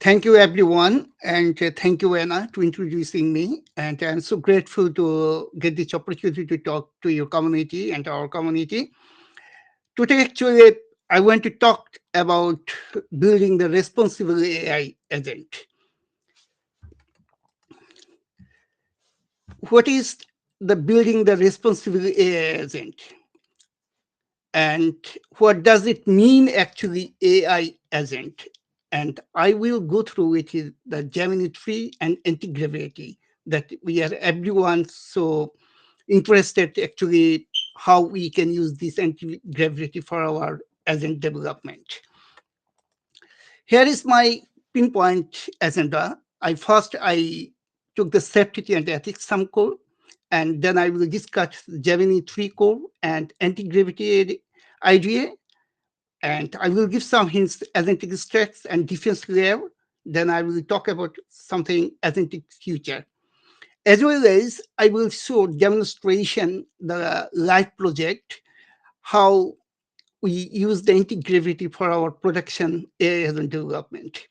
Thank you, everyone, and thank you, Anna, to introducing me. And I'm so grateful to get this opportunity to talk to your community and our community. Today, actually, I want to talk about building the responsible AI agent. What is the building the responsible AI agent? And what does it mean actually AI agent? And I will go through it is the Gemini 3 and Antigravity that we are everyone so interested actually how we can use this anti-gravity for our agent development. Here is my pinpoint agenda. I took the safety and ethics some core, and then I will discuss Gemini 3 core and anti-gravity IDA, and I will give some hints agentic stacks and defense layer. Then I will talk about something agentic future. As well as I will show demonstration the live project, how we use the anti-gravity for our production AI agent development.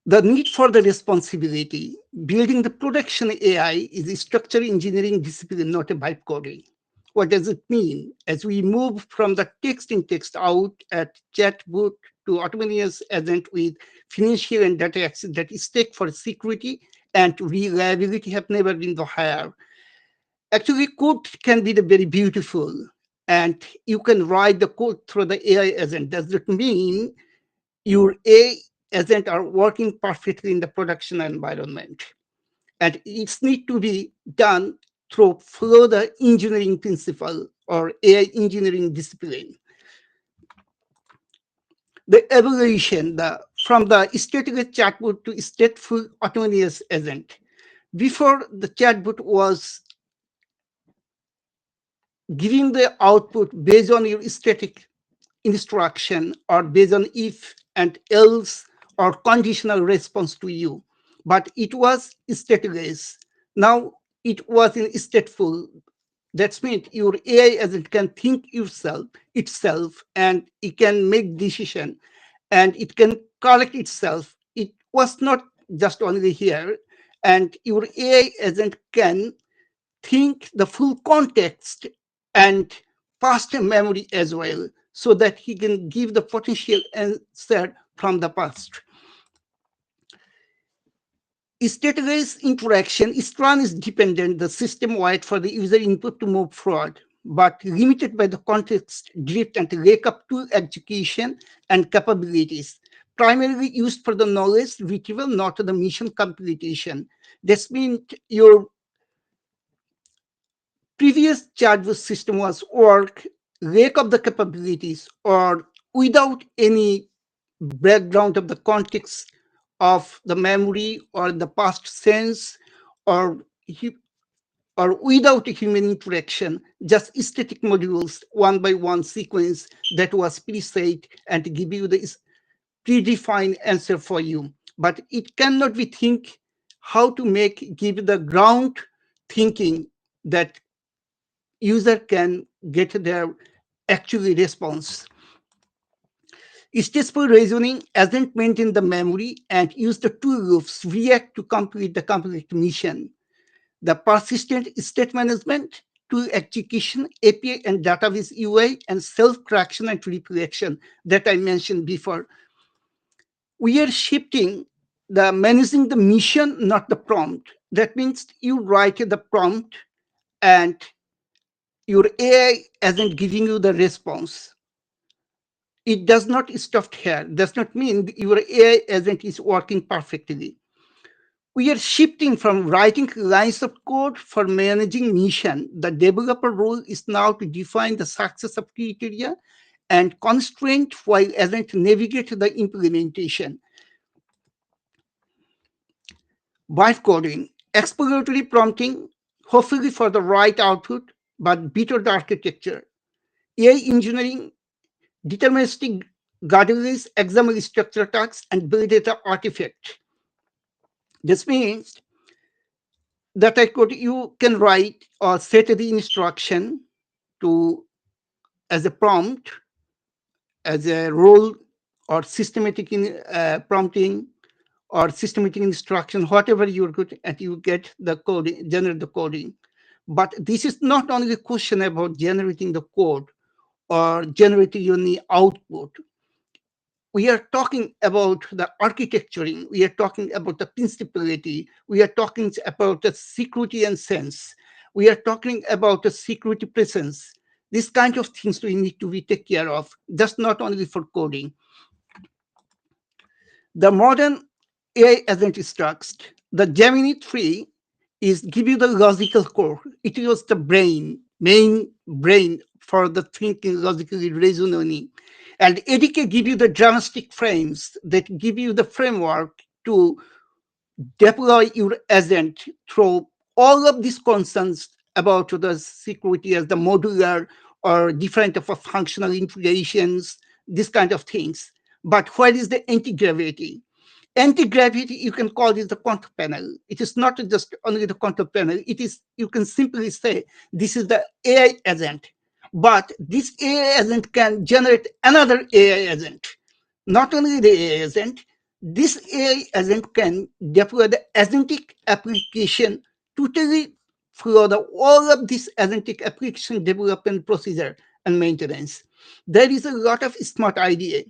The need for the responsibility, building the production AI is a structural engineering discipline, not a vibe coding. What does it mean? As we move from the text in text out at chatbot to autonomous agent with financial and data access that is stake for security and reliability have never been the higher. Actually, code can be the very beautiful, and you can write the code through the AI agent. Does that mean your AI agent are working perfectly in the production environment? And it's need to be done through follow the engineering principle or AI engineering discipline. The evolution from the stateful chatbot to stateful autonomous agent. Before the chatbot was giving the output based on your static instruction or based on if and else or conditional response to you. But it was stateless. Now it was in stateful. That means your AI agent can think itself, and it can make decision, and it can correct itself. It was not just only here, and your AI agent can think the full context and past memory as well, so that he can give the potential answer from the past. Stateless interaction Strand is dependent, the system wide for the user input to move forward, but limited by the context drift and wake up to execution and capabilities, primarily used for the knowledge retrieval, not the mission computation. This means your previous chatbot system was work, lack of the capabilities, or without any background of the context of the memory or the past sense, or or without a human interaction, just static modules, one by one sequence that was preset and give you the predefined answer for you. But it cannot be think how to give the ground thinking that user can get their actually response. Stateful reasoning hasn't maintained the memory and use the two loops react to complete the complete mission. The persistent state management to execution, API and database UI, and self-correction and reflection that I mentioned before. We are shifting the managing the mission, not the prompt. That means you write the prompt and your AI isn't giving you the response. It does not stop here. Does not mean your AI agent is working perfectly. We are shifting from writing lines of code for managing mission. The developer role is now to define the success of criteria and constraint while agent navigate the implementation. Byte coding, exploratory prompting, hopefully for the right output, but better the architecture. AI engineering, deterministic guardrails, examine structure tasks, and build data artifact. This means that you can write or set the instruction to as a prompt, as a role or systematic in prompting or systematic instruction, whatever you're good at, you get the coding, generate the coding. But this is not only a question about generating the code or generating any output. We are talking about the architecturing, we are talking about the principality, we are talking about the security and sense, we are talking about the security presence. These kind of things we need to be take care of, just not only for coding. The modern AI agent structure, the Gemini 3 is give you the logical core. It was the main brain for the thinking, logically reasoning. And ADK give you the dramatic frames that give you the framework to deploy your agent through all of these concerns about the security as the modular or different of a functional integrations, this kind of things. But where is the anti-gravity? Anti-gravity, you can call it the control panel. It is not just only the control panel. It is, you can simply say, this is the AI agent. But this AI agent can generate another AI agent. Not only the AI agent, this AI agent can deploy the agentic application totally through all of this agentic application development procedure and maintenance. There is a lot of smart idea.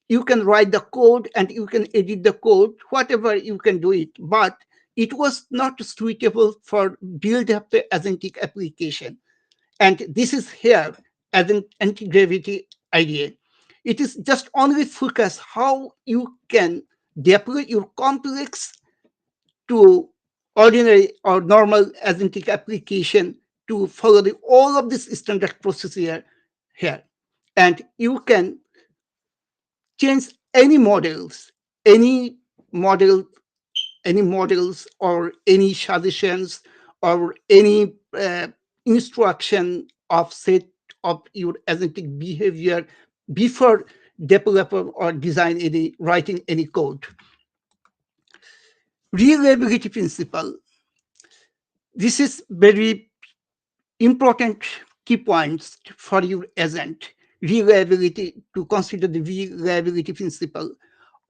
You can write the code and you can edit the code, whatever you can do it, but it was not suitable for build up the agentic application. And this is here as an anti-gravity idea. It is just only focus how you can deploy your complex to ordinary or normal agentic application to follow all of this standard procedure here. And you can change any models, any model, any models or any suggestions or any instruction of set of your agentic behavior before developer or design any writing any code. Reliability principle. This is very important key points for your agent. Reliability, to consider the reliability principle.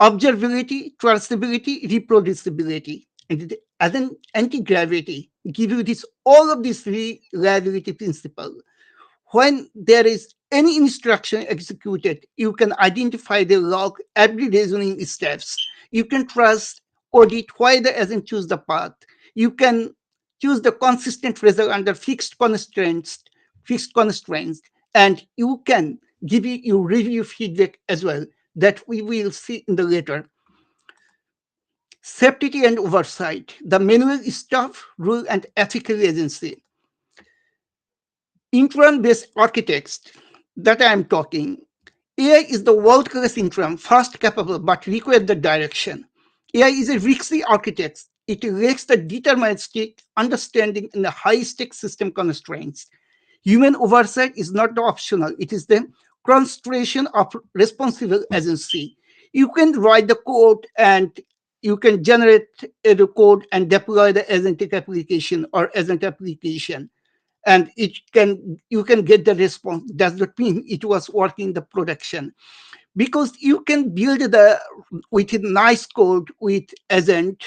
Observability, traceability, reproducibility. And as an anti-gravity, give you this all of this reliability principle. When there is any instruction executed, you can identify the log every reasoning steps. You can trust audit why the agent choose the path. You can choose the consistent result under fixed constraints, and you can give your review feedback as well that we will see in the later. Safety and oversight, the manual staff, rule, and ethical agency. Intron-based architects that I am talking, AI is the world-class intron, fast, capable, but requires the direction. AI is a risky architect. It lacks the deterministic understanding in the high-stake system constraints. Human oversight is not optional. It is the concentration of responsible agency. You can write the code and you can generate the code and deploy the agentic application or agent application, and it can, you can get the response. Does not mean it was working the production, because you can build the with a nice code with agent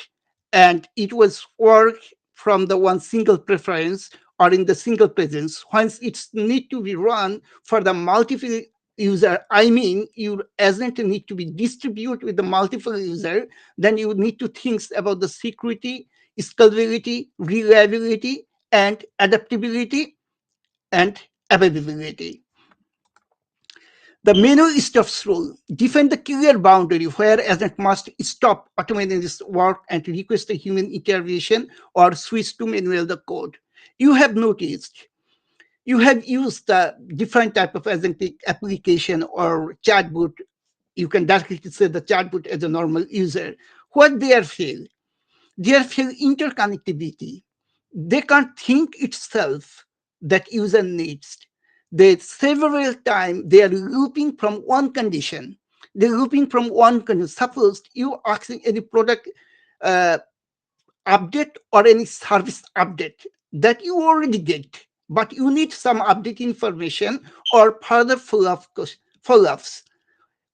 and it was work from the one single preference or in the single presence. Once it's need to be run for the multiple user, I mean your agent need to be distributed with the multiple user, then you need to think about the security, scalability, reliability, and adaptability and availability. The menu stops rule. Define the clear boundary where agent must stop automating this work and request a human intervention or switch to manual the code. You have noticed, you have used the different type of agentic application or chatbot. You can directly say the chatbot as a normal user. What they are fail? They are fail interconnectivity. They can't think itself that user needs. They several times they are looping from one condition. They're looping from one condition. Suppose you asking any product uh, update or any service update that you already get, but you need some update information or further follow-ups.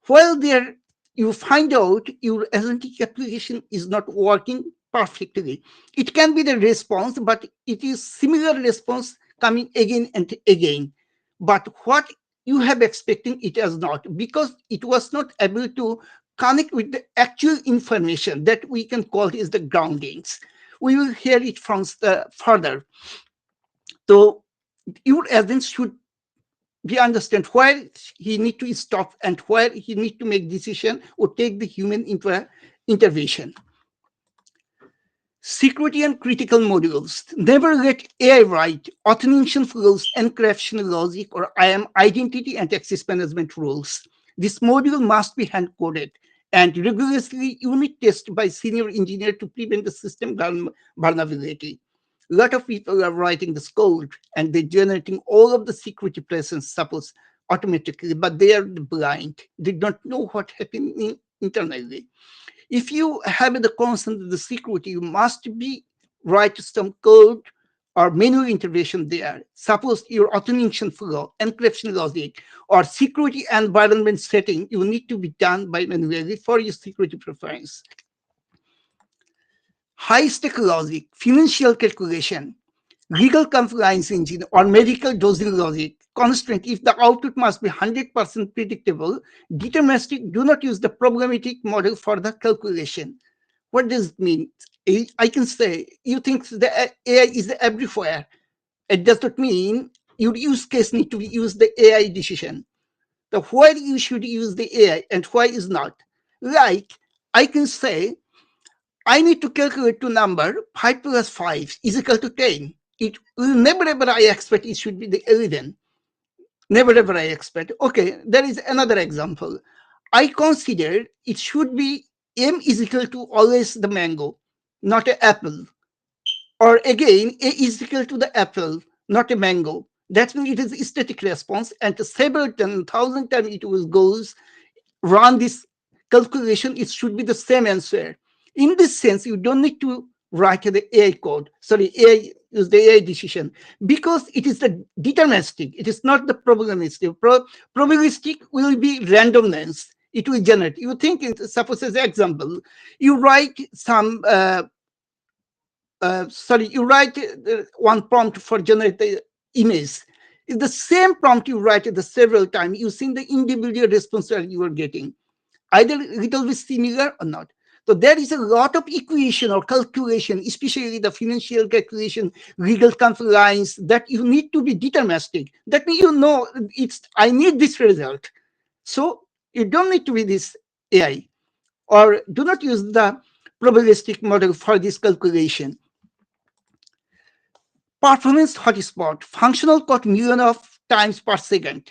While there, you find out your agentic application is not working perfectly. It can be the response, but it is similar response coming again and again. But what you have expecting, it has not, because it was not able to connect with the actual information that we can call is the groundings. We will hear it from the further. So your agent should we understand where he need to stop and where he need to make decision or take the human intervention. Security and critical modules. Never let AI write authentication flows, encryption logic, or IAM identity and access management rules. This module must be hand coded and rigorously unit tested by senior engineer to prevent the system vulnerability. A lot of people are writing this code and they're generating all of the security presence suppose automatically, but they are blind. They don't know what happening internally. If you have the constant of the security, you must be write some code or manual intervention there. Suppose your authentication flow, encryption logic, or security environment setting, you need to be done by manually for your security preference. High-stake logic, financial calculation, legal compliance engine, or medical dosing logic constraint if the output must be 100% predictable, deterministic, do not use the programmatic model for the calculation. What does it mean? I can say you think the AI is everywhere. It does not mean your use case need to use the AI decision. The why you should use the AI and why is not. Like I can say I need to calculate to number 5 plus 5 is equal to 10. It will never ever I expect it should be the 11. Never ever I expect. Okay, there is another example. I consider it should be M is equal to always the mango, not an apple. Or again, A is equal to the apple, not a mango. That means it is a static response, and several 10,000 times it will goes run this calculation, it should be the same answer. In this sense, you don't need to write the AI code. Sorry, AI use the AI decision because it is the deterministic. It is not the probabilistic. Probabilistic will be randomness. It will generate. You think, suppose as an example, you write some. You write one prompt for generate the image. It's the same prompt you write it the several times. You see the individual response that you are getting either it will be similar or not. So there is a lot of equation or calculation, especially the financial calculation, legal compliance, that you need to be deterministic. That means you know it's I need this result. So you don't need to be this AI or do not use the probabilistic model for this calculation. Performance hotspot, functional code million of times per second.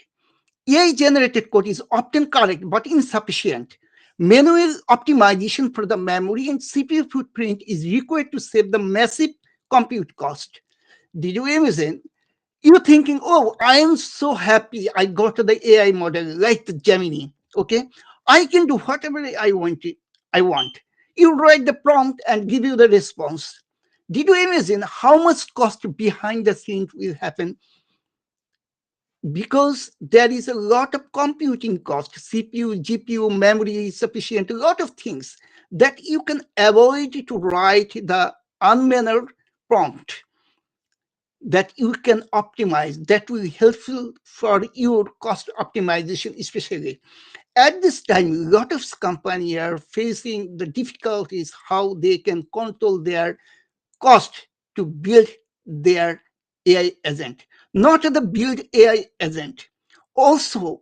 AI-generated code is often correct but insufficient. Manual optimization for the memory and CPU footprint is required to save the massive compute cost. Did you imagine? You're thinking, oh, I am so happy I got the AI model like the Gemini. Okay, I can do whatever I want. You write the prompt and give you the response. Did you imagine how much cost behind the scenes will happen because there is a lot of computing cost, CPU, GPU, memory sufficient, a lot of things that you can avoid to write the unmannered prompt that you can optimize that will helpful for your cost optimization especially. At this time, a lot of companies are facing the difficulties how they can control their cost to build their AI agent, not the build AI agent. Also,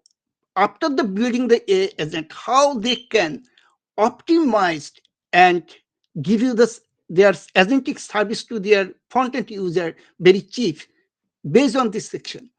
after the building the AI agent, how they can optimize and give you this their agentic service to their front-end user very cheap based on this section.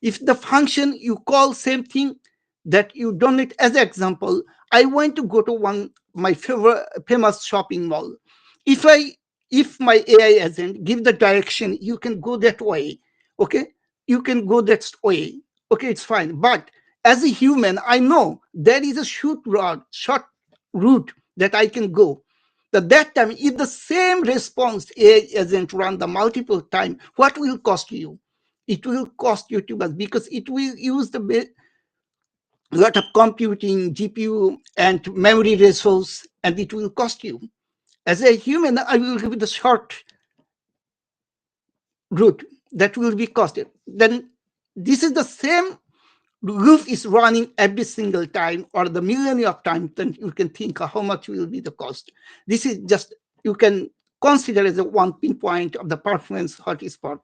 If the function you call same thing that you don't need, as an example, I want to go to one my favorite famous shopping mall. If I if my AI agent give the direction, you can go that way. Okay, you can go that way. Okay, it's fine. But as a human, I know there is a short route that I can go. At that time, if the same response AI agent run the multiple time, what will cost you? It will cost you too much because it will use the lot of computing, GPU, and memory resource, and it will cost you. As a human, I will give you the short route that will be costed. Then this is the same roof is running every single time or the millennia of time, then you can think how much will be the cost. This is just, you can consider as a one pinpoint of the performance hotspot.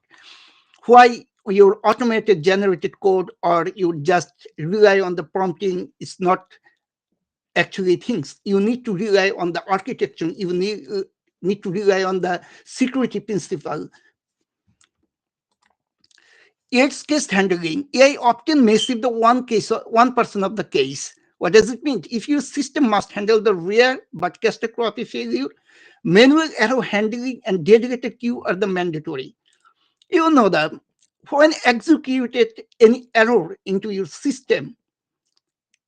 Why your automated generated code or you just rely on the prompting is not actually things. You need to rely on the architecture, you need to rely on the security principle. Edge case handling. AI often messes the one case, 1% of the case. What does it mean? If your system must handle the rare but catastrophic failure, manual error handling and dedicated queue are the mandatory. You know that when executed any error into your system,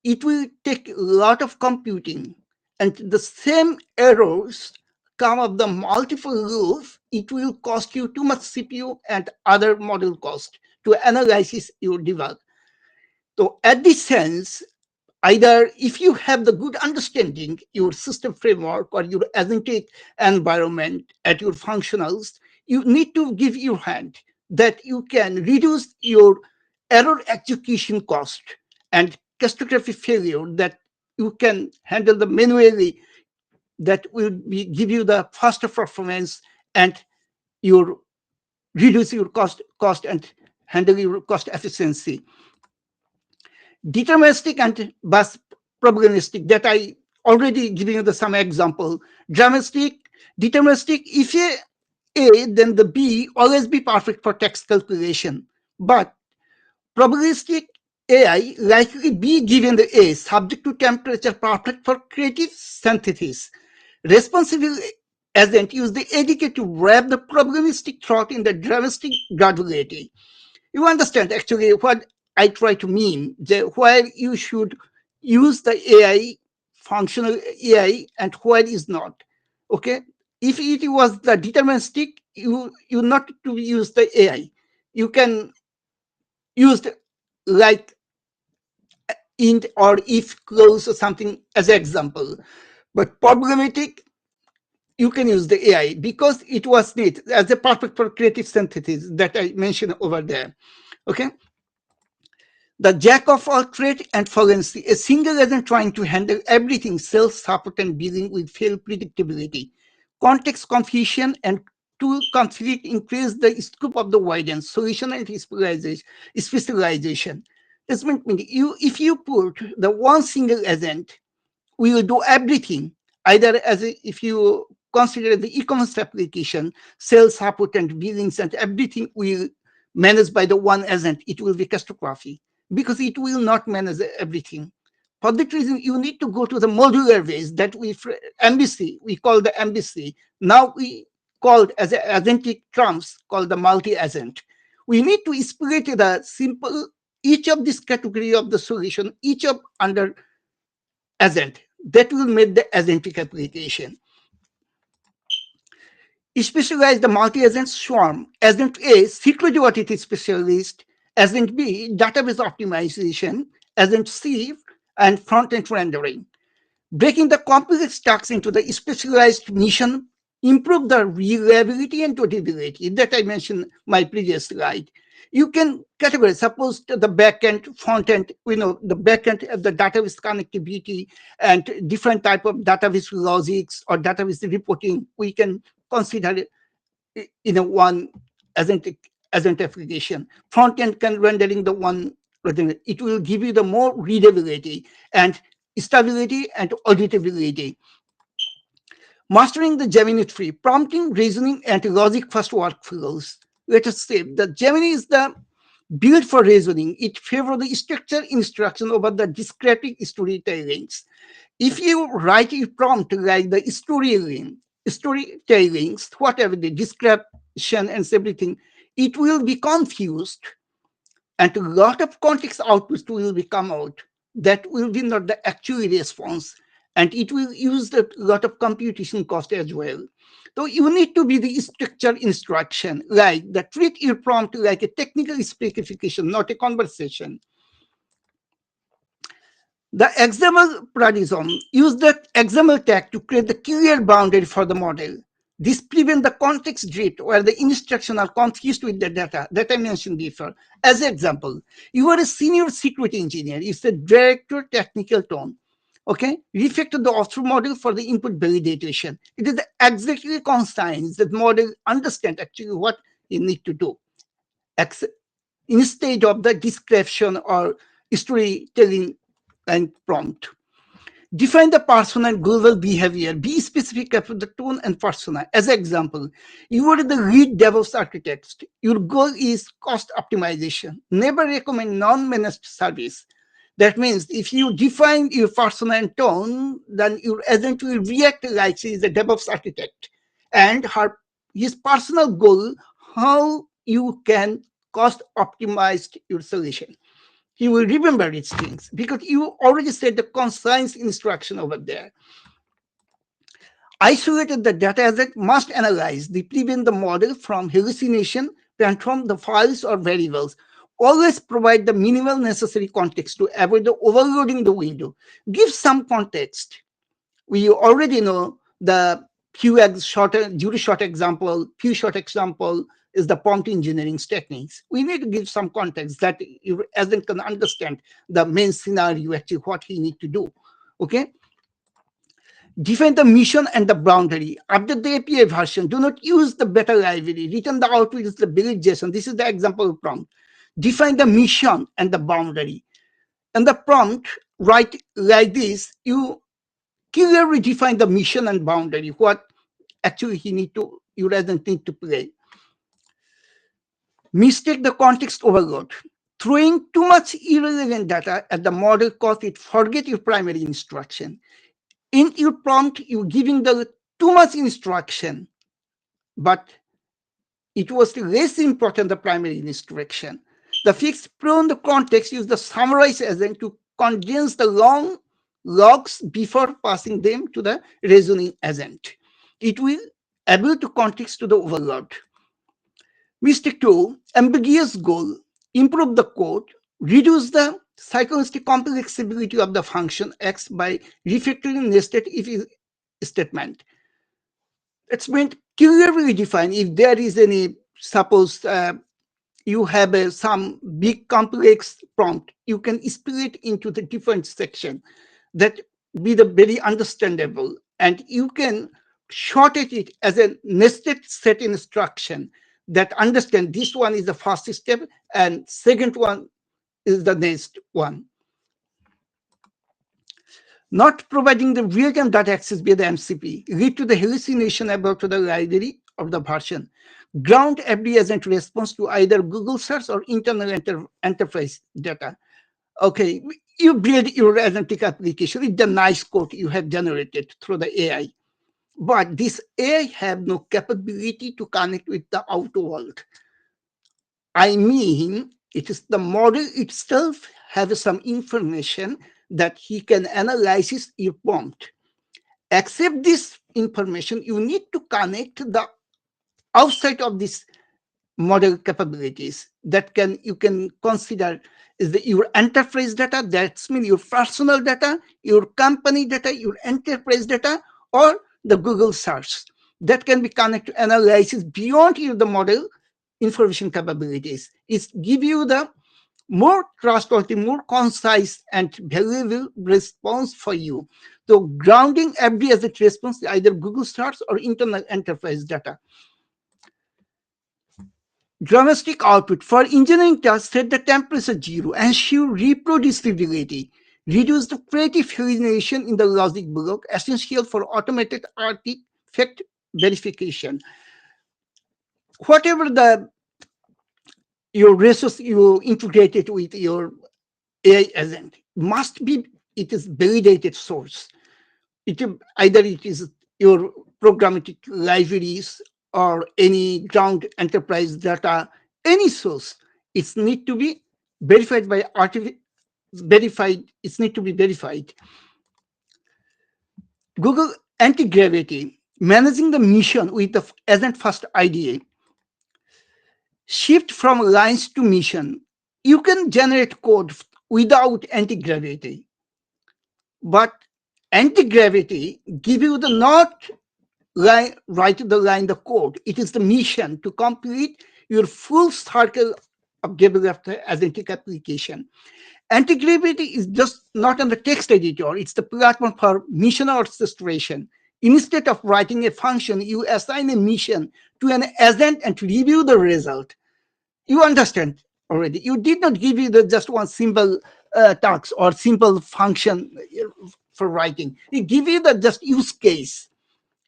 it will take a lot of computing, and the same errors come of the multiple rules. It will cost you too much CPU and other model cost to analyze your debug. So at this sense, either if you have the good understanding your system framework or your agentic environment at your functionals, you need to give your hand that you can reduce your error execution cost and catastrophic failure, that you can handle the manually, that will be give you the faster performance and your reduce your cost and handle your cost efficiency. Deterministic and bus probabilistic, that I already giving you the some example. Dramatic, deterministic, if a, then the B always be perfect for text calculation. But probabilistic AI likely be given the A subject to temperature, perfect for creative synthesis. Responsible agent use the ADK to wrap the probabilistic thought in the dramatic graduality. You understand actually what I try to mean, where you should use the AI, functional AI, and where is not. Okay, if it was the deterministic, you not to use the AI. You can use like int or if clause or something as an example. But problematic, you can use the AI because it was neat as a perfect for creative synthesis that I mentioned over there. Okay. The jack of all trade and forensic, a single agent trying to handle everything, sales, support, and billing with fail predictability. Context confusion and tool conflict increase the scope of the guidance, solution, and specialization. This means you, if you put the one single agent, we will do everything, either as a, if you consider the e-commerce application, sales, support, and billings, and everything will managed by the one agent, it will be catastrophe because it will not manage everything. For that reason, you need to go to the modular ways that MBC, we call the MBC. Now we called as a agentic terms called the multi-agent. We need to split the simple, each of this category of the solution, each of under agent that will make the agentic application. Specialize the multi-agent swarm. Agent A, security audit specialist. Agent B, database optimization. Agent C, and front-end rendering. Breaking the complex stacks into the specialized mission, improve the reliability and durability that I mentioned my previous slide. You can categorize, suppose the backend, front end, the backend of the database connectivity and different type of database logics or database reporting, we can consider in a one agent application. Front end can rendering the one, it will give you the more readability and stability and auditability. Mastering the Gemini tree, prompting, reasoning, and logic first workflows. Let us say the Gemini is the built for reasoning. It favors the structured instruction over the descriptive storytellings. If you write a prompt like the storytellings, whatever the description and everything, it will be confused and a lot of context outputs will be come out. That will be not the actual response, and it will use a lot of computation cost as well. So you need to be the structured instruction, like the treat your prompt like a technical specification, not a conversation. The XML paradigm use the XML tag to create the clear boundary for the model. This prevents the context drift where the instructions are confused with the data that I mentioned before. As an example, you are a senior security engineer. It's a director technical tone. Okay, refactor the author model for the input validation. It is exactly conscience that model understand actually what you need to do. Instead of the description or storytelling and prompt. Define the persona and global behavior. Be specific about the tone and persona. As an example, you are the lead DevOps architect. Your goal is cost optimization. Never recommend non-managed service. That means if you define your persona and tone, then your agent will react like she is a DevOps architect. And his personal goal, how you can cost optimize your solution. He will remember these things because you already said the conscience instruction over there. Isolated the data asset must analyze the prevent the model from hallucination, transform the files or variables. Always provide the minimal necessary context to avoid the overloading the window. Give some context. We already know the short example, few short example is the prompt engineering techniques. We need to give some context that your agent can understand the main scenario, actually what he need to do. Okay. Define the mission and the boundary. Update the API version. Do not use the beta library. Return the output is the build JSON. This is the example prompt. Define the mission and the boundary. And the prompt, write like this, you clearly define the mission and boundary, what actually you doesn't need to play. Mistake the context overload. Throwing too much irrelevant data at the model cause it forget your primary instruction. In your prompt, you're giving the too much instruction, but it was less important the primary instruction. The fixed prone the context use the summarize agent to condense the long logs before passing them to the reasoning agent. It will able to context to the overload. Mistake 2, ambiguous goal. Improve the code, reduce the psycholistic complexity of the function X by refactoring nested if statement. It's meant clearly define if there is any, suppose you have some big complex prompt, you can split it into the different section that be the very understandable, and you can shorten it as a nested set instruction that understand this one is the first step and second one is the next one. Not providing the real-time data access via the MCP lead to the hallucination about the library of the version. Ground FD agent response to either Google search or internal enterprise data. Okay, you build your agentic application with the nice code you have generated through the AI. But this AI have no capability to connect with the outer world. I mean, it is the model itself has some information that he can analyze your prompt. Accept this information, you need to connect the outside of this model capabilities that you can consider is your enterprise data, that's mean your personal data, your company data, your enterprise data, or the Google search that can be connected to analysis beyond the model information capabilities. It give you the more trustworthy, more concise and valuable response for you. So grounding every as a response, either Google search or internal enterprise data. Dramatic output for engineering tasks, set the temperature 0, ensure reproducibility, reduce the creative hallucination in the logic block, essential for automated artifact verification. Whatever your resource you integrated with your AI agent must be it is validated source. Either it is your programmatic libraries or any ground enterprise data, any source, it need to be verified by verified. It need to be verified. Google Antigravity, managing the mission with the agent first IDA. Shift from lines to mission. You can generate code without anti-gravity. But anti-gravity give you the not write the line the code. It is the mission to complete your full circle of developed agentic application. Antigravity is just not on the text editor, it's the platform for mission orchestration. Instead of writing a function, you assign a mission to an agent and review the result. You understand already. You did not give you the just one simple task or simple function for writing. You give you the just use case.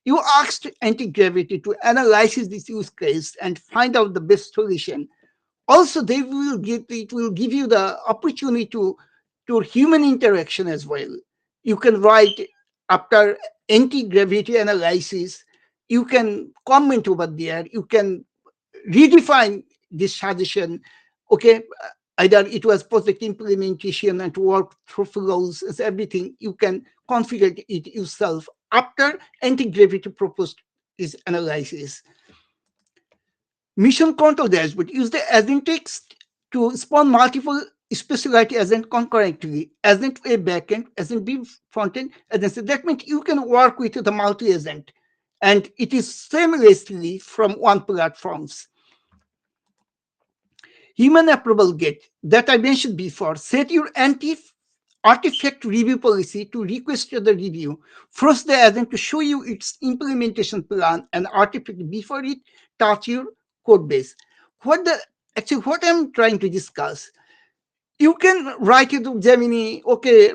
You asked anti-gravity to analyze this use case and find out the best solution. Also, it will give you the opportunity to human interaction as well. You can write after anti-gravity analysis, you can comment over there, you can redefine this suggestion. Okay, either it was project implementation and work through flows as everything, you can configure it yourself after anti-gravity proposed this analysis. Mission control dashboard use the agentics to spawn multiple specialty agent concurrently. Agent A backend, agent B frontend, agent C. That means you can work with the multi-agent, and it is seamlessly from one platforms. Human approval gate that I mentioned before. Set your artifact review policy to request the review. Force the agent to show you its implementation plan and artifact before it touch your code base. What I'm trying to discuss, you can write it to Gemini, okay,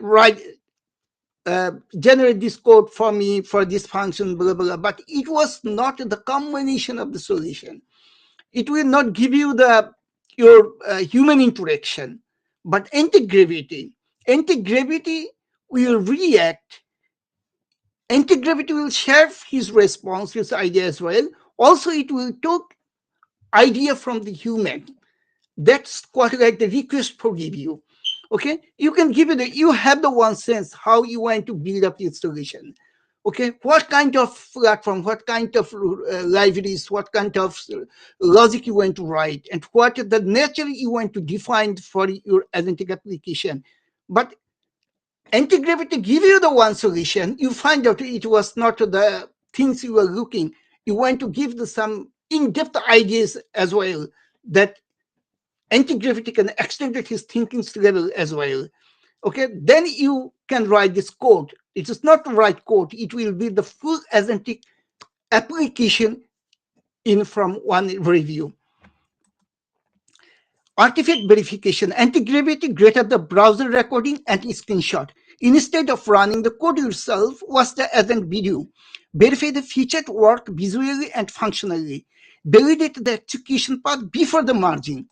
generate this code for me for this function, blah, blah, blah, but it was not the combination of the solution. It will not give you the your human interaction. But anti-gravity will react. Anti-gravity will share his response, his idea as well. Also, it will take idea from the human. That's quite like the request for review. Okay, you can give it. You have the one sense how you want to build up your solution. Okay, what kind of platform, what kind of libraries, what kind of logic you want to write, and what the nature you want to define for your agentic application. But anti-gravity give you the one solution, you find out it was not the things you were looking. You want to give some in-depth ideas as well, that anti-gravity can extend his thinking level as well. Okay, then you can write this code. It is not the right code, it will be the full agentic application in from one review. Artifact verification. Anti-gravity greater the browser recording and screenshot. Instead of running the code yourself, watch the agent video. Verify the featured work visually and functionally. Validate the execution path before the merging.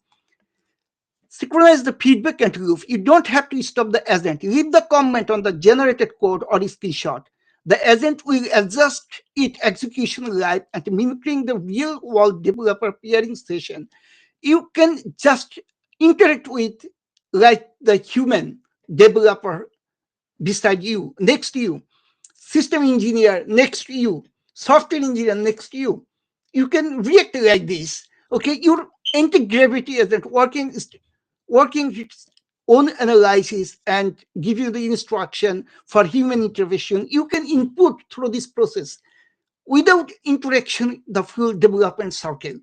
Synchronize the feedback and loop. You don't have to stop the agent. Leave the comment on the generated code or screenshot. The agent will adjust its execution live and mimicking the real-world developer pairing session. You can just interact with like the human developer beside you, next to you, system engineer next to you, software engineer next to you. You can react like this. Okay, your anti-gravity isn't working its own analysis and give you the instruction for human intervention. You can input through this process without interaction the full development cycle.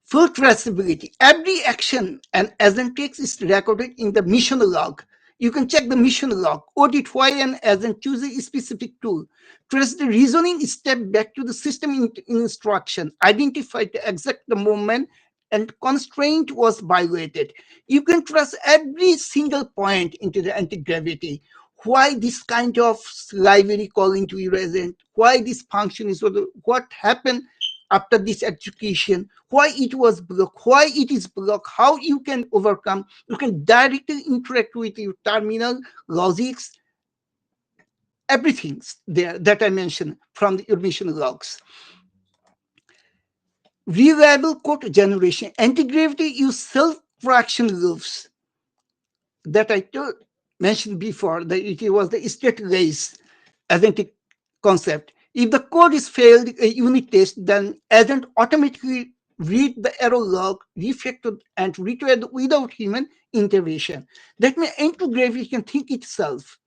Full traceability. Every action an agent takes is recorded in the mission log. You can check the mission log, audit why an agent chooses a specific tool, trace the reasoning step back to the system instruction, identify the exact moment and constraint was violated. You can trace every single point into the anti-gravity. Why this kind of library calling to your agent, why this function is, what happened after this execution, why it was blocked, why it is blocked, how you can overcome. You can directly interact with your terminal logics, everything there that I mentioned from your mission logs. Reliable code generation. Anti-gravity use self-fraction loops that I mentioned before, that it was the state-less agentic concept. If the code is failed a unit test, then agent automatically read the error log, refactor, and retry without human intervention. That means Antigravity can think itself.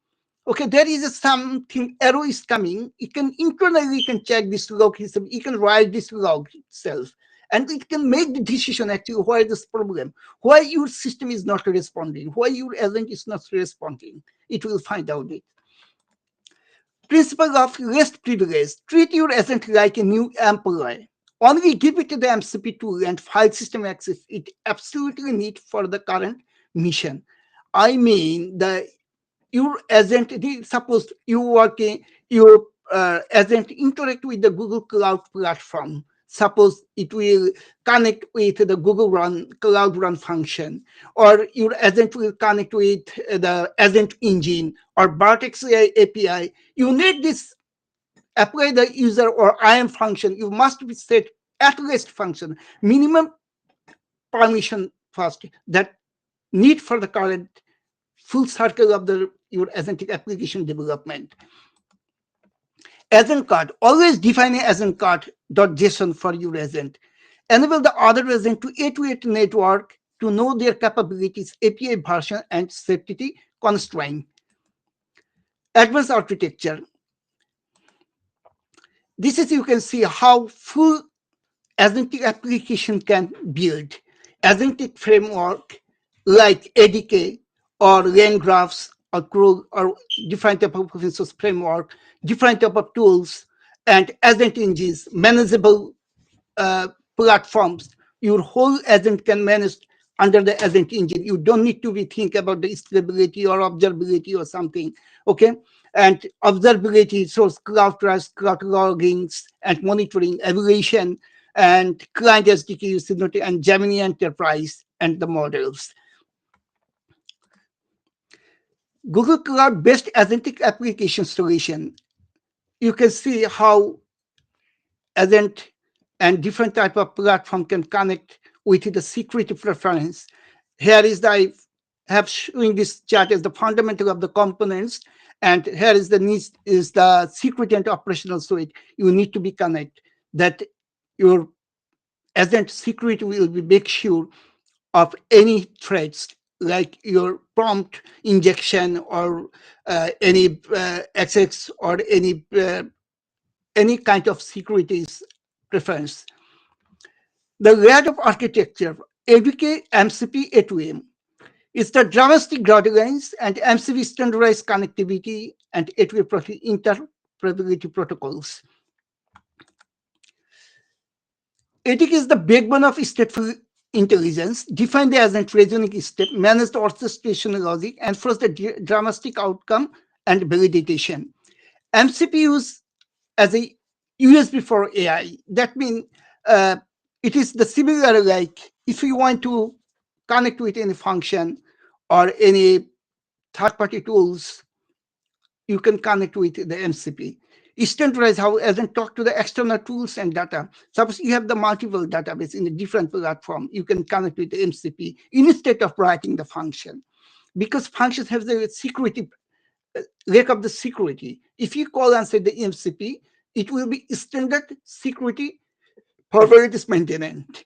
Okay, there is a something error is coming. It can internally can check this log itself. It can write this log itself, and it can make the decision actually why this problem, why your system is not responding, why your agent is not responding. It will find out it. Principle of least privilege. Treat your agent like a new employee. Only give it to the MCP tool and file system access it absolutely need for the current mission. I mean, your agent, suppose you working, your agent interact with the Google Cloud platform. Suppose it will connect with the Google Run Cloud Run function, or your agent will connect with the agent engine or Vertex API. You need this apply the user or IAM function. You must be set at least function minimum permission first that need for the current full circle of your agentic application development. Agent card, always define a agent card .json for your agent. Enable the other agent to A2A network to know their capabilities, API version, and safety constraint. Advanced architecture. This is, you can see how full agentic application can build. Agentic framework like ADK or LAN graphs or different type of open source framework, different type of tools, and agent engines, manageable platforms. Your whole agent can manage under the agent engine. You don't need to be think about the scalability or observability or something. Okay, and observability, so cloud trust, cloud loggings, and monitoring, evaluation, and client SDK usability, and Gemini Enterprise and the models. Google Cloud-based agentic application solution. You can see how agent and different type of platform can connect with the security preference. Here is I have showing this chart as the fundamental of the components, and here is the security and operational suite. You need to be connect that your agent security will be make sure of any threats like your prompt injection or any access or any kind of securities preference. The layer of architecture, AVK, MCP, A2M, is the dramatic guidelines and MCP standardized connectivity and A2A interoperability protocols. ATIC is the backbone of stateful intelligence, define the agent reasoning step, manage the orchestration logic, and force the dramatic outcome and validation. MCP use as a USB for AI. That means it is the similar like if you want to connect with any function or any third-party tools, you can connect with the MCP. Standardize how agent talk to the external tools and data. Suppose you have the multiple database in a different platform, you can connect with the MCP instead of writing the function. Because functions have the security, lack of the security. If you call and say the MCP, it will be standard security for various maintenance.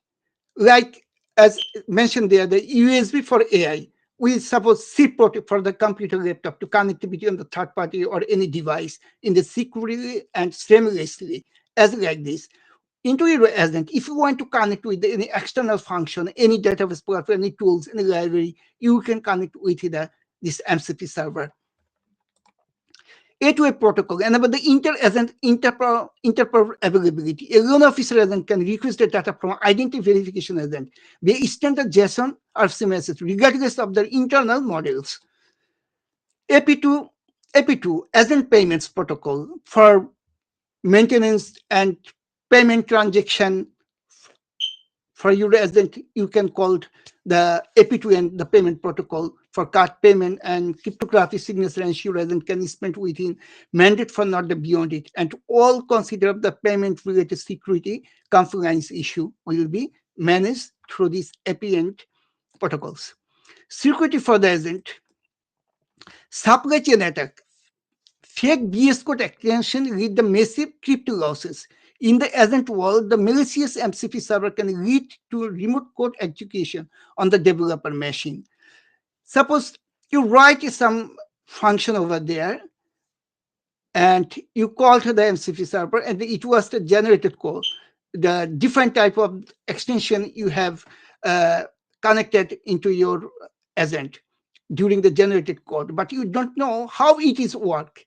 Like as mentioned there, the USB for AI, we suppose C port for the computer laptop to connectivity on the third party or any device in the securely and seamlessly as like this. Into your agent, if you want to connect with any external function, any database platform, any tools, any library, you can connect with this MCP server. A2A protocol enable the inter-agent interoperability. A loan officer agent can request the data from identity verification agent via standard JSON or CMS regardless of their internal models. AP2, AP2 agent payments protocol for maintenance and payment transaction. For your agent, you can call the AP2N, the payment protocol for card payment and cryptography signature ensure agent can spend within mandate for not the beyond it. And all consider the payment related security compliance issue will be managed through these AP2N protocols. Security for the agent, supply chain attack. Fake BS code extension lead the massive crypto losses. In the agent world, the malicious MCP server can lead to remote code execution on the developer machine. Suppose you write some function over there and you call to the MCP server and it was the generated code. The different type of extension you have connected into your agent during the generated code, but you don't know how it is work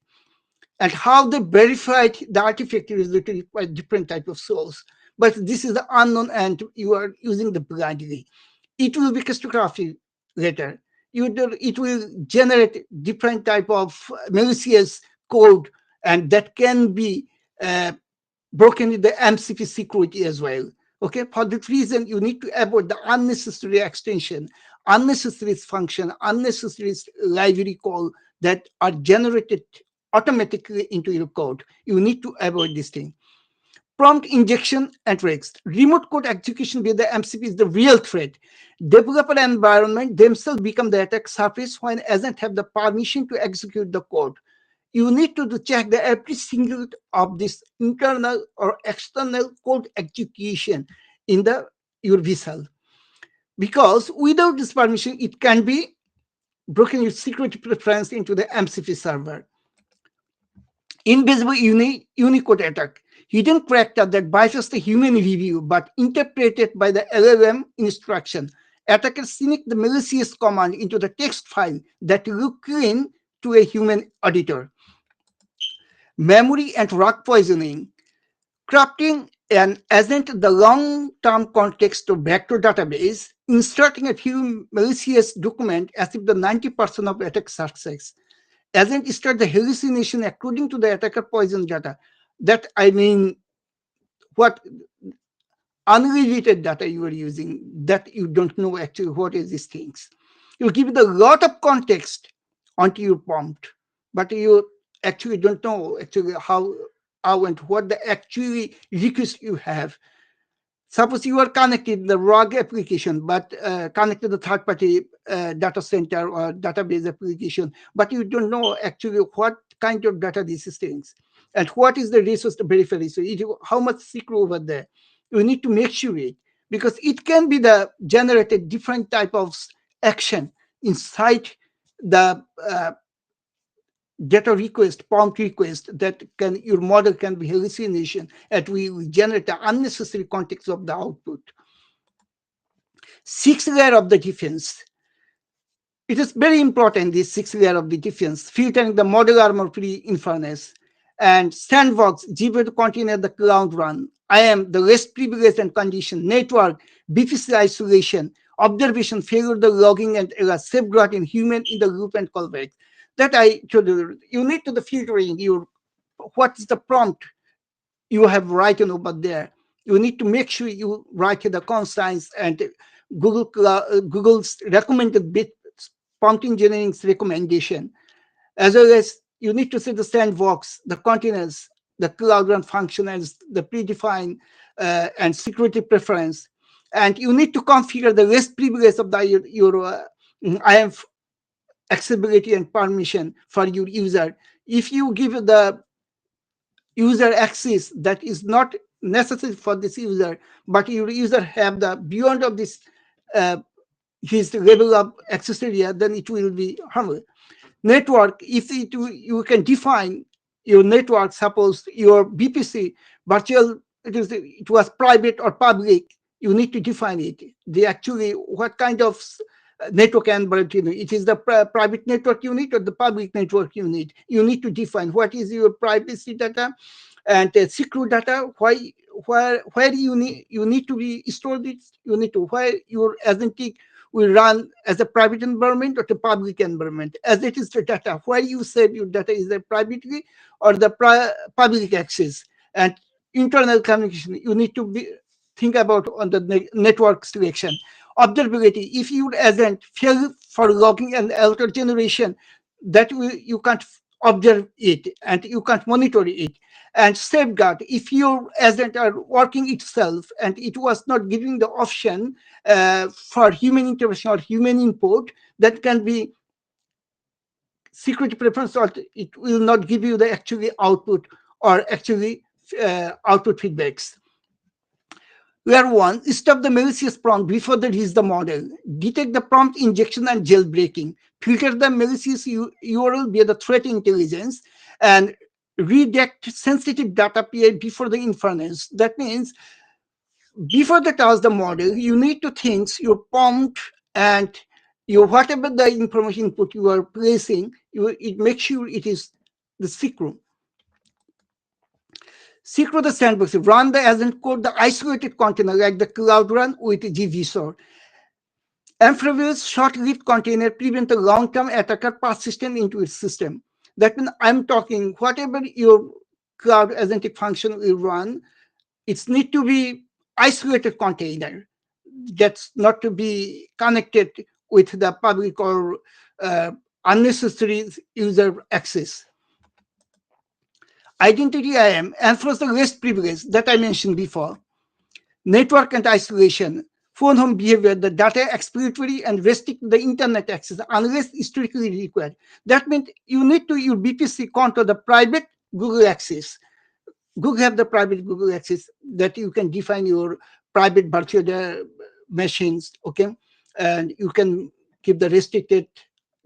and how they verified the artifact is related by different type of source. But this is the unknown and you are using the blindly. It will be cryptography later. It will generate different type of malicious code and that can be uh, broken with the MCP security as well. Okay, for that reason, you need to avoid the unnecessary extension, unnecessary function, unnecessary library call that are generated automatically into your code. You need to avoid this thing. Prompt injection and risks. Remote code execution with the MCP is the real threat. Developer environment themselves become the attack surface when agents have the permission to execute the code. You need to check the every single of this internal or external code execution in the your vessel, because without this permission it can be broken your security preference into the MCP server. Invisible Unicode attack. Hidden character that bypasses the human review but interpreted by the LLM instruction. Attackers sneak the malicious command into the text file that look clean to a human auditor. Memory and rock poisoning. Crafting an agent the long-term context to vector database, inserting a few malicious document as if the 90% of attack success. Agent start the hallucination according to the attacker poison data. That I mean, what unrelated data you are using that you don't know actually what is these things. You give it a lot of context onto your prompt, but you actually don't know actually how and what the actually request you have. Suppose you are connected the ROG application, but connected the third-party data center or database application, but you don't know actually what kind of data this is things and what is the resource to verify. So how much secret over there. You need to make sure it, because it can be the generated different type of action inside the data request, prompt request, that can your model can be hallucination and we generate the unnecessary context of the output. Sixth layer of the defense. It is very important, this sixth layer of the defense, filtering the model armor-free inference and sandbox, GPU container the cloud run. I am the less privileged and condition, network, BPC isolation, observation, failure, the logging and error, safeguard in human in the loop and callback. That I told you, you need to the filtering your what's the prompt you have written over there. You need to make sure you write the constants and Google's recommended bit prompt engineering's recommendation, as well as you need to set the sandbox, the containers, the cloud run functions, the predefined and security preference, and you need to configure the rest privilege of your IAM accessibility and permission for your user. If you give the user access that is not necessary for this user, but your user have the beyond of this uh, his level of access area, then it will be harmful. Network, if you can define your network, suppose your BPC virtual, it was private or public, you need to define it. The actually what kind of network environment you need. It is the private network unit or the public network unit. You need to define what is your privacy data and secure data. Where you need to be stored it. You need to where your agentic will run as a private environment or the public environment, as it is the data where you save your data is the privately or the public access. And internal communication you need to be think about on the network selection. Observability, if your agent fail for logging and alter generation, that you can't observe it and you can't monitor it. And safeguard, if your agent are working itself and it was not giving the option for human intervention or human input, that can be security preference, or it will not give you the actually output or actually output feedbacks. Layer 1, stop the malicious prompt before they reach the model. Detect the prompt injection and jailbreaking. Filter the malicious URL via the threat intelligence, and redact sensitive data PI before the inference. That means before they touch the model, you need to think your prompt and your whatever the information input you are placing, it makes sure it is the secret. Secret the sandbox, run the agent code, the isolated container like the Cloud Run with gvSOR. Amphibious short-lived container prevent the long-term attacker persistent into its system. That means I'm talking whatever your cloud agentic function will run, it's need to be isolated container that's not to be connected with the public or unnecessary user access. Identity IAM enforce the rest privilege that I mentioned before. Network and isolation, phone home behavior, the data exploratory and restrict the internet access unless strictly required. That means you need to your BPC control the private Google access. Google have the private Google access that you can define your private virtual machines, okay? And you can keep the restricted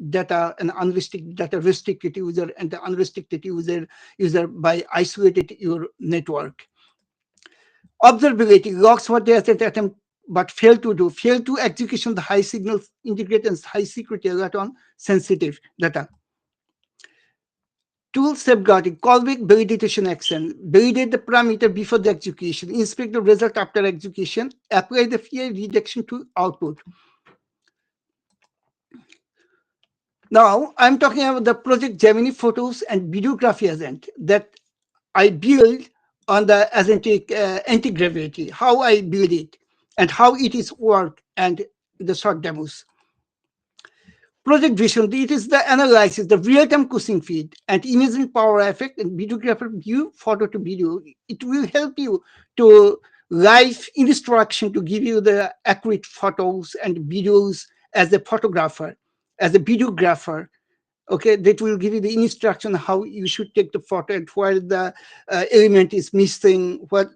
data and unrestricted data, restricted user and the unrestricted user by isolated your network. Observability logs what they attempt but fail to execution the high signal integrate and high security alert on sensitive data. Tool safeguarding, callback validation action, validate the parameter before the execution, inspect the result after execution, apply the PI reduction to output. Now, I'm talking about the project Gemini photos and videography agent that I build on the agentic Antigravity, how I build it and how it is work and the short demos. Project Vision, it is the analysis, the real-time cushing feed and imaging power effect and videographer view photo to video. It will help you to live instruction to give you the accurate photos and videos as a photographer, as a videographer. Okay, that will give you the instruction how you should take the photo and where the element is missing, what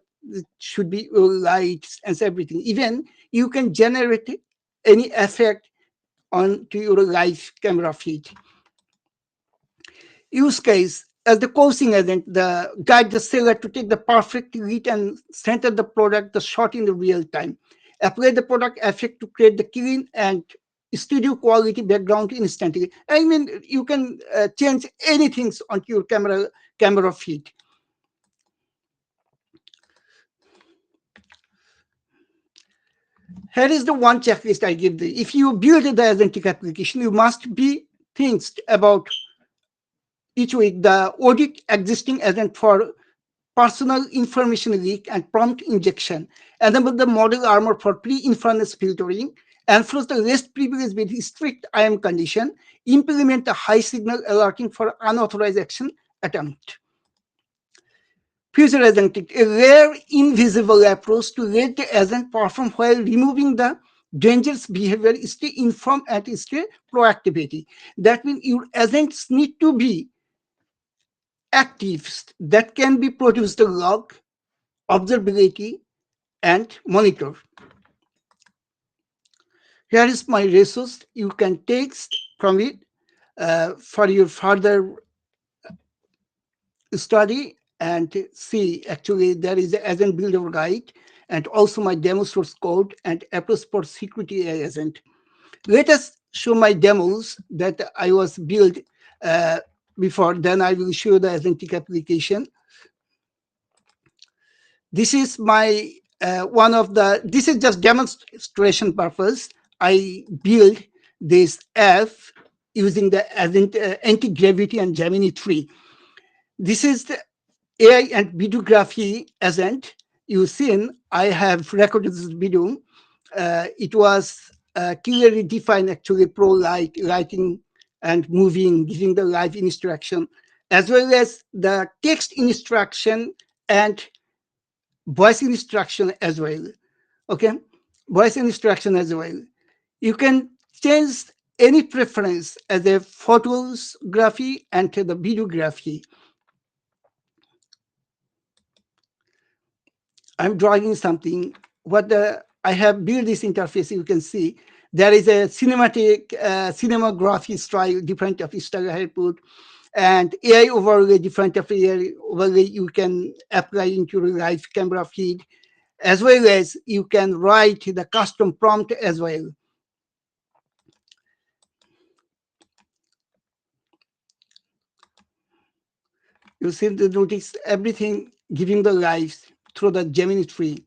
should be lights and everything. Even you can generate any effect onto your live camera feed. Use case as the coaching agent, the guide the seller to take the perfect read and center the product, the shot in the real time. Apply the product effect to create the clean and studio quality background instantly. I mean, you can change anything onto your camera feed. Here is the one checklist I give you. If you build the agentic application, you must be thinks about each week the audit existing agent for personal information leak and prompt injection, enable the model armor for pre-inference filtering, enforce the rest privilege with strict IAM condition, implement the high signal alerting for unauthorized action attempt. Future agentic, a rare invisible approach to let the agent perform while removing the dangerous behavior, stay informed and stay proactivity. That means your agents need to be active that can be produced the log, observability, and monitor. Here is my resource. You can take from it for your further study and see. Actually, there is an agent builder guide and also my demo source code and approach for security agent. Let us show my demos that I was built before. Then I will show the agentic application. This is my one of the, this is just demonstration purpose. I built this app using the Antigravity and Gemini 3. This is the AI and videography agent. You've seen, I have recorded this video. It was clearly defined actually pro light, lighting and moving, giving the live instruction, as well as the text instruction and voice instruction as well. Okay, voice instruction as well. You can change any preference as a photography and to the videography. I'm drawing something. I have built this interface. You can see there is a cinematic cinematography style, different of style I put, and AI overlay, different of AI overlay you can apply into your live camera feed, as well as you can write the custom prompt as well. You see the notice everything giving the lives through the Gemini tree.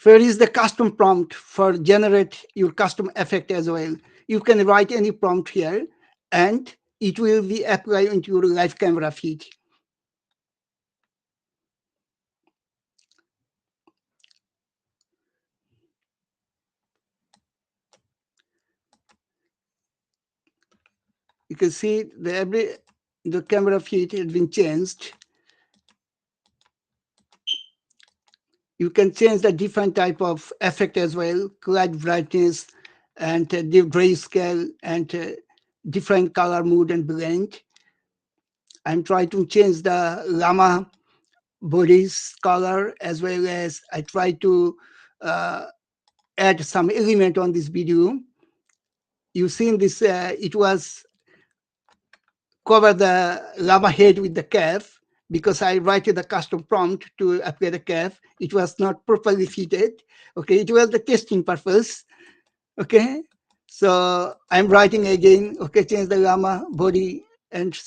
Here is the custom prompt for generate your custom effect as well. You can write any prompt here and it will be applied into your live camera feed. You can see the camera feed has been changed. You can change the different type of effect as well, light brightness and the grayscale and different color mood and blend. I'm trying to change the llama body's color as well as I try to uh, add some element on this video. You've seen this, it was cover the llama head with the calf because I write the custom prompt to apply the calf. It was not properly fitted. Okay, it was the testing purpose. Okay, so I'm writing again. Okay, change the llama body and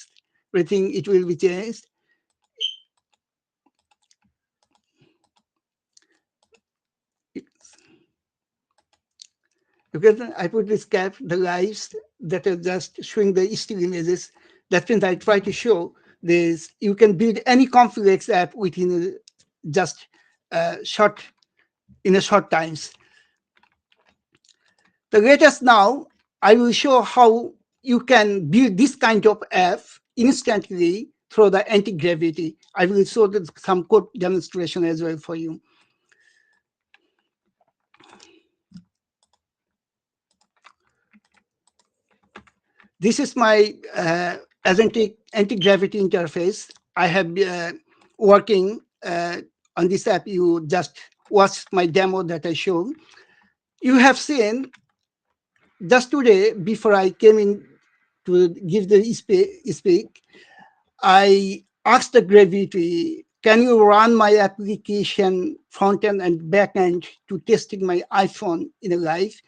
everything. It will be changed. Because I put this cap, the lives that are just showing the still images. That means I try to show this. You can build any complex app within just short in a short times. The latest now, I will show how you can build this kind of app instantly through the anti-gravity. I will show some code demonstration as well for you. This is my agentic anti-gravity interface. I have working on this app. You just watched my demo that I showed. You have seen just today before I came in to give the speak, I asked the Gravity, can you run my application frontend and backend to testing my iPhone in a live?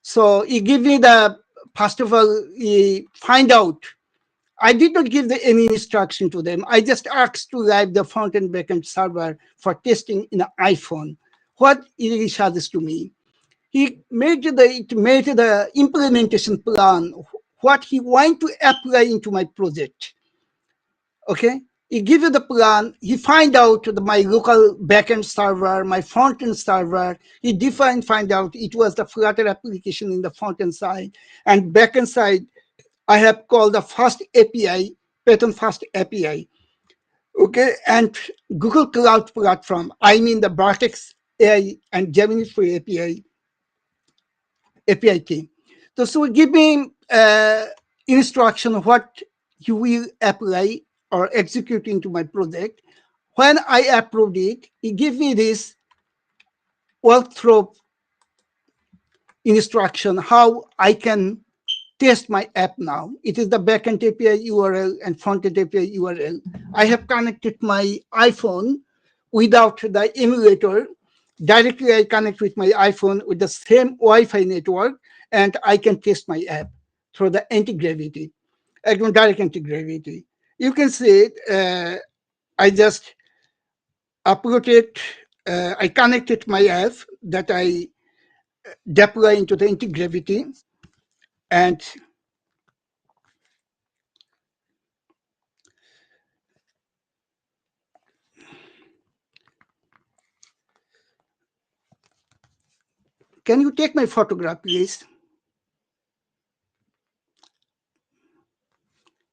So he gave me the, first of all, he find out. I did not give any instruction to them. I just asked to live the front and backend server for testing in an iPhone. What he suggests to me? It made the implementation plan, what he want to apply into my project. Okay, he give you the plan. He find out my local backend server, my front-end server. He find out it was the Flutter application in the front-end side, and backend side I have called the Fast API, Python Fast API. Okay, and Google Cloud Platform. I mean the Vertex AI and Gemini Free API team. So give me instruction what you will apply or execute into my project. When I approved it, it gave me this walkthrough instruction how I can test my app now. It is the backend API URL and frontend API URL. I have connected my iPhone without the emulator. Directly, I connect with my iPhone with the same Wi-Fi network, and I can test my app through the anti-gravity, direct anti-gravity. You can see it. I just uploaded, I connected my app that I deploy into the anti-gravity, and can you take my photograph, please?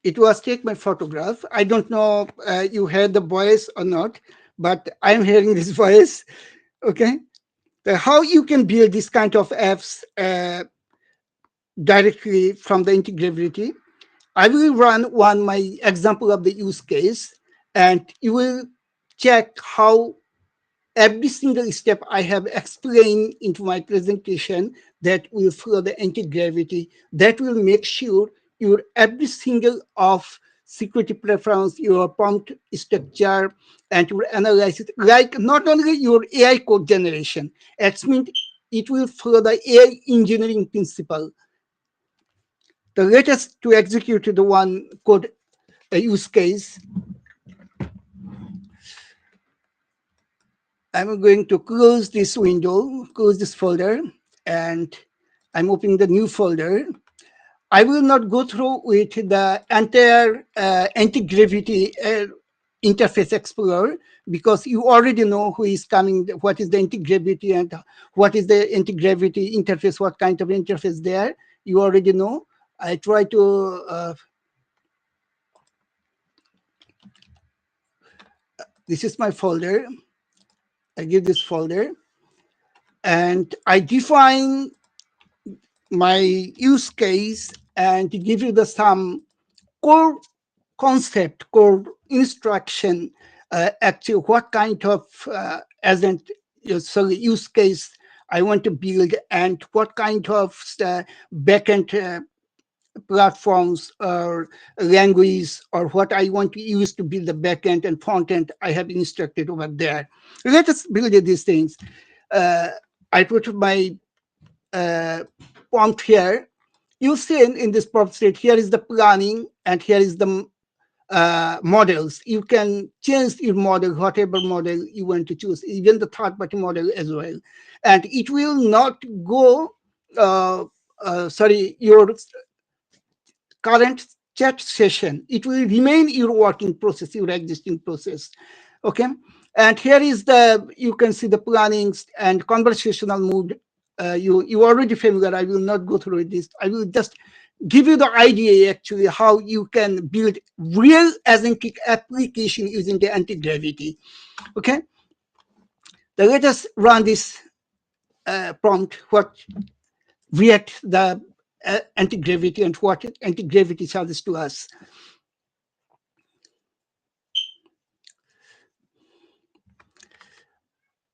It was take my photograph. I don't know you heard the voice or not, but I'm hearing this voice. Okay, how you can build this kind of apps directly from the integrity. I will run my example of the use case, and you will check how every single step I have explained into my presentation that will follow the anti-gravity, that will make sure your every single of security preference, your prompt structure, and your analysis, like not only your AI code generation, it means it will follow the AI engineering principle. The latest to execute the one code use case, I'm going to close this window, close this folder, and I'm opening the new folder. I will not go through with the entire anti-gravity interface explorer because you already know who is coming, what is the anti-gravity and what is the anti-gravity interface, what kind of interface there. You already know. I try to, this is my folder. I give this folder and I define my use case and give you the some core concept, core instruction, actually what kind of agent, sorry, use case I want to build and what kind of backend platforms or language or what I want to use to build the backend and frontend I have instructed over there. Let us build these things. I put my prompt here. You see in this prompt state, here is the planning and here is the models. You can change your model, whatever model you want to choose, even the third-party model as well. And it will not go, sorry, your current chat session. It will remain your working process, your existing process. Okay. And here is the, you can see the plannings and conversational mode. You already familiar. I will not go through this. I will just give you the idea actually how you can build real agentic application using the anti-gravity. Okay. Now let us run this prompt. What react the anti-gravity and what anti-gravity charges to us.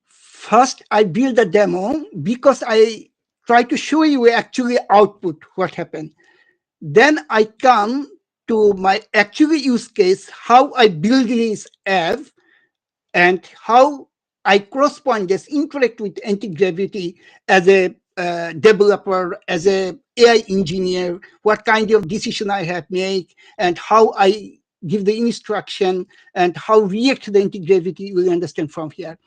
First, I build a demo because I try to show you actually output what happened. Then I come to my actual use case, how I build this app and how I cross-point this, interact with anti-gravity as a developer, as a AI engineer, what kind of decision I have made, and how I give the instruction and how react to the anti-gravity you will understand from here.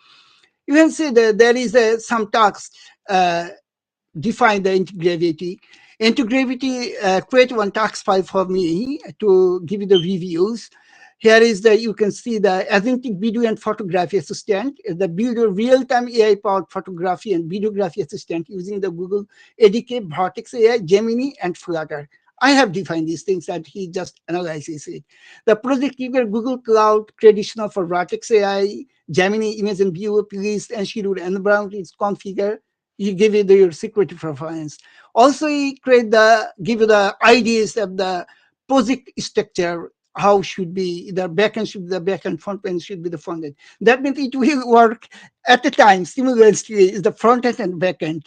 You can see that there is some tasks define the anti-gravity. Anti-gravity create one task file for me to give you the reviews. Here is the, you can see the agentic video and photography assistant, the build a real-time AI-powered photography and videography assistant using the Google ADK, Vertex AI, Gemini, and Flutter. I have defined these things and he just analyzes it. The project giver Google Cloud traditional for Vertex AI, Gemini image and view list and schedule environment is configured. You give it your security preference. Also, you create the, give you the ideas of the project structure, how should be the backend should be the backend, front end should be the front end. That means it will work at the time simultaneously is the front end and backend.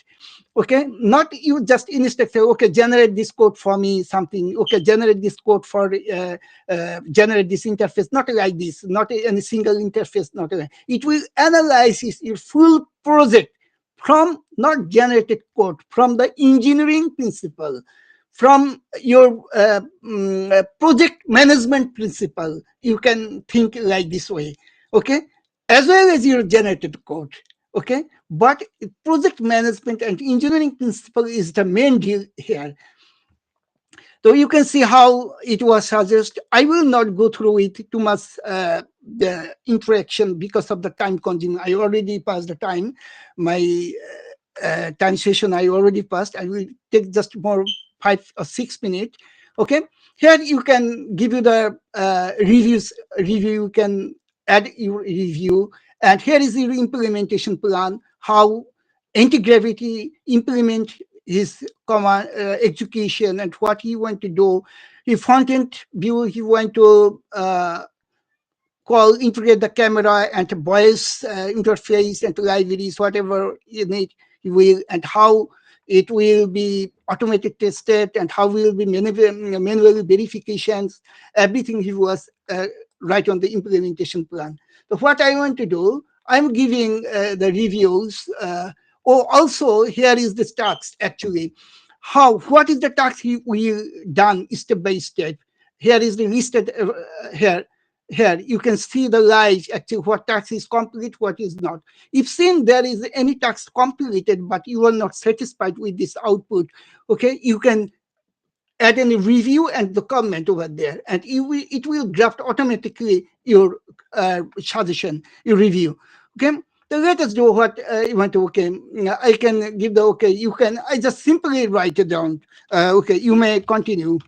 Okay, not you just instruct, okay, generate this code for me, something, okay, generate this code for generate this interface, not like this, not any single interface, not like, it will analyze your full project from not generated code, from the engineering principle, from your project management principle. You can think like this way, okay, as well as your generated code, okay. But project management and engineering principle is the main deal here. So you can see how it was suggested. I will not go through it too much, the interaction, because of the time consuming. I already passed the time. My time session I already passed. I will take just more 5 or 6 minutes. Okay. Here you can give you the reviews. Review, you can add your review. And here is your implementation plan, how anti-gravity implement his command execution and what he want to do. If front-end view, he want to call, integrate the camera and voice interface and libraries, whatever you need, you will, and how it will be automated tested and how will be manual verifications. Everything he was right on the implementation plan. So what I want to do, I'm giving the reviews. Oh, also here is the task actually. What is the task we done step by step? Here is the listed here. Here you can see the live actually what task is complete, what is not. If seen there is any task completed but you are not satisfied with this output, okay, you can add any review and the comment over there, and it will draft automatically your suggestion, your review. Okay, so let us do what you want to. Okay, I can give the okay. You can. I just simply write it down. Okay, you may continue.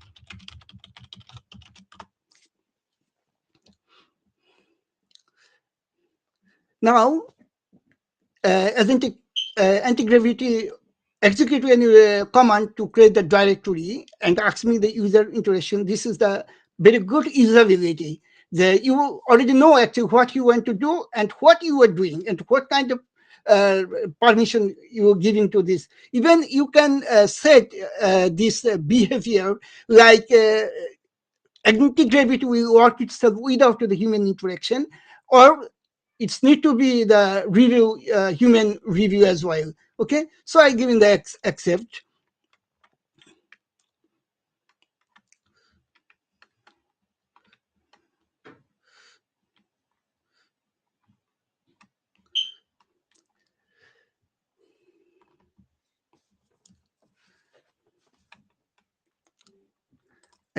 Now, isn't it anti-gravity execute any command to create the directory and ask me the user interaction. This is the very good usability. You already know actually what you want to do and what you are doing and what kind of permission you are giving to this. Even you can set this behavior like anti-gravity will work itself without the human interaction, or it's need to be the review, human review as well. Okay, so I give in the accept.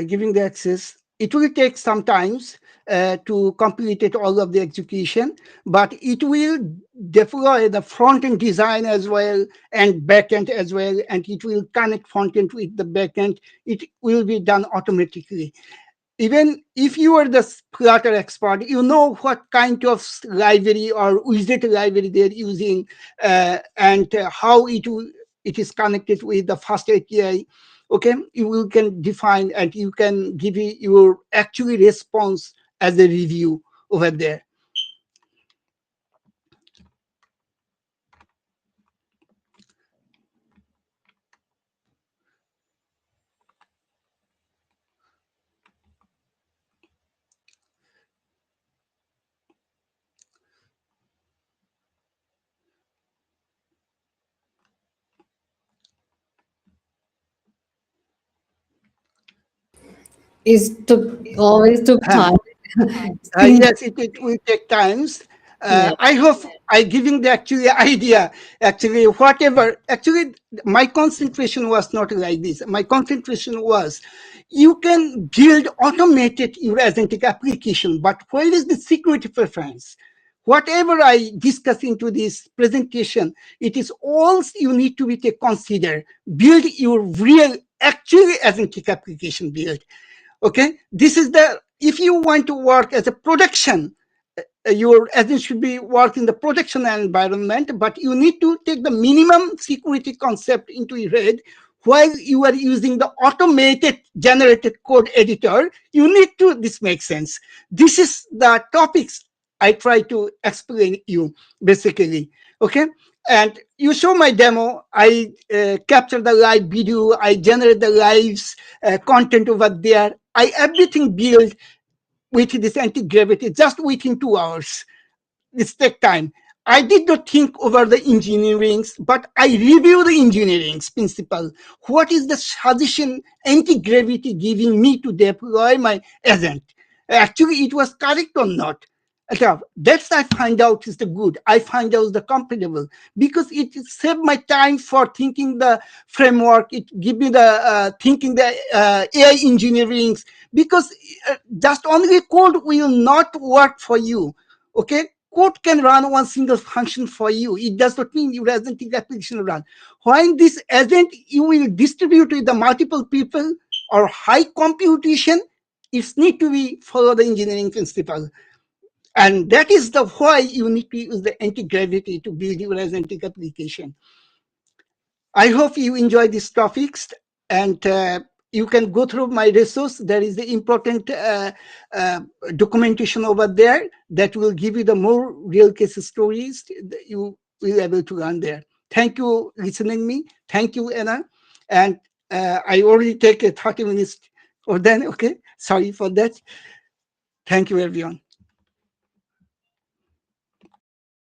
Giving the access. It will take some times to complete it, all of the execution, but it will deploy the front end design as well and backend as well, and it will connect front end with the backend. It will be done automatically. Even if you are the Flutter expert, you know what kind of library or widget library they're using, and how it is connected with the FastAPI. Okay, you will can define and you can give your actual response as a review over there. It took always took Huh. time. Since, Yes, it will take times. yeah. I hope I giving the actually idea. Actually, whatever. Actually, my concentration was not like this. My concentration was, you can build automated your agentic application, but where is the security preference? Whatever I discuss into this presentation, it is all you need to be to consider. Build your real, actually agentic application build. Okay, this is the, if you want to work as a production, your agent should be work in the production environment, but you need to take the minimum security concept into your head. While you are using the automated generated code editor, you need to, this makes sense. This is the topics I try to explain you basically. Okay, and you show my demo, I capture the live video, I generate the lives content over there, I everything built with this anti-gravity just within 2 hours. This take time. I did not think over the engineerings, but I review the engineering's principle. What is the suggestion anti-gravity giving me to deploy my agent? Actually, it was correct or not. That's I find out is the good. I find out the comfortable because it saved my time for thinking the framework. It give me the thinking the AI engineerings, because just only code will not work for you. Okay, code can run one single function for you. It does not mean your agentic application run. When this agent you will distribute with the multiple people or high computation, it need to be follow the engineering principle. And that is the why you need to use the anti-gravity to build your agentic application. I hope you enjoy these topics, and you can go through my resource. There is the important uh, documentation over there that will give you the more real case stories that you will be able to learn there. Thank you listening me. Thank you, Anna. And I already take a 30 minutes or then, okay, sorry for that. Thank you, everyone.